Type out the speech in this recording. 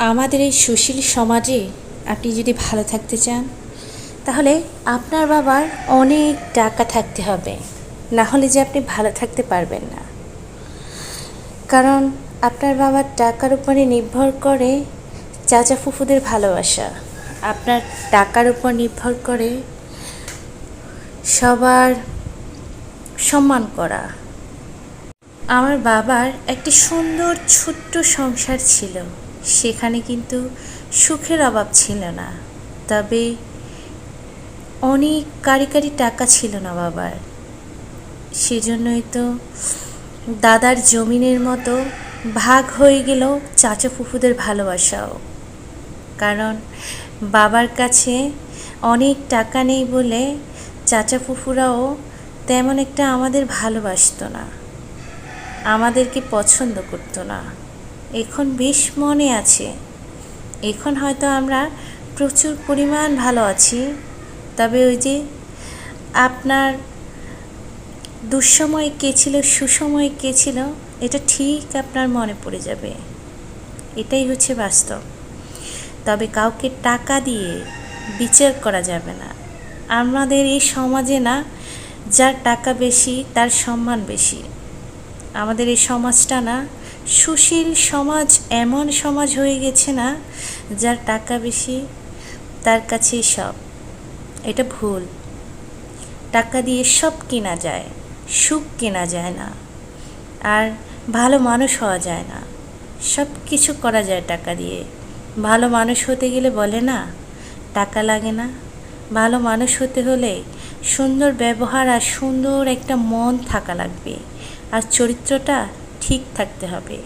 আমাদের এই সুশীল সমাজে আপনি যদি ভালো থাকতে চান তাহলে আপনার বাবার অনেক টাকা থাকতে হবে, না হলে যে আপনি ভালো থাকতে পারবেন না। কারণ আপনার বাবার টাকার উপরে নির্ভর করে চাচা ফুফুদের ভালোবাসা, আপনার টাকার উপর নির্ভর করে সবার সম্মান করা। আমার বাবার একটি সুন্দর ছোট্ট সংসার ছিল, সেখানে কিন্তু সুখের অভাব ছিল না। তবে অনেক কারি কারি টাকা ছিল না বাবার, সেজন্যই তো দাদার জমিনের মতো ভাগ হয়ে গেল চাচা ফুফুদের ভালোবাসাও। কারণ বাবার কাছে অনেক টাকা নেই বলে চাচা ফুফুরাও তেমন একটা আমাদের ভালোবাসতো না, আমাদেরকে পছন্দ করতো না। এখন বেশ মনে আছে, এখন হয়তো আমরা প্রচুর পরিমাণ ভালো আছি। তবে ওই যে আপনার দুঃসময় কে ছিল, সুসময় কে ছিল, এটা ঠিক আপনার মনে পড়ে যাবে। এটাই হচ্ছে বাস্তব। তবে কাউকে টাকা দিয়ে বিচার করা যাবে না। আমাদের এই সমাজে না, যার টাকা বেশি তার সম্মান বেশি। আমাদের এই সমাজটা না সুশীল সমাজ, এমন সমাজ হয়ে গেছে না, যার টাকা বেশি তার কাছেই সব। এটা ভুল। টাকা দিয়ে সব কেনা যায়, সুখ কেনা যায় না, আর ভালো মানুষ হওয়া যায় না। সব কিছু করা যায় টাকা দিয়ে। ভালো মানুষ হতে গেলে বলে না টাকা লাগে না। ভালো মানুষ হতে হলে সুন্দর ব্যবহার আর সুন্দর একটা মন থাকা লাগবে, আর চরিত্রটা ঠিক থাকতে হবে।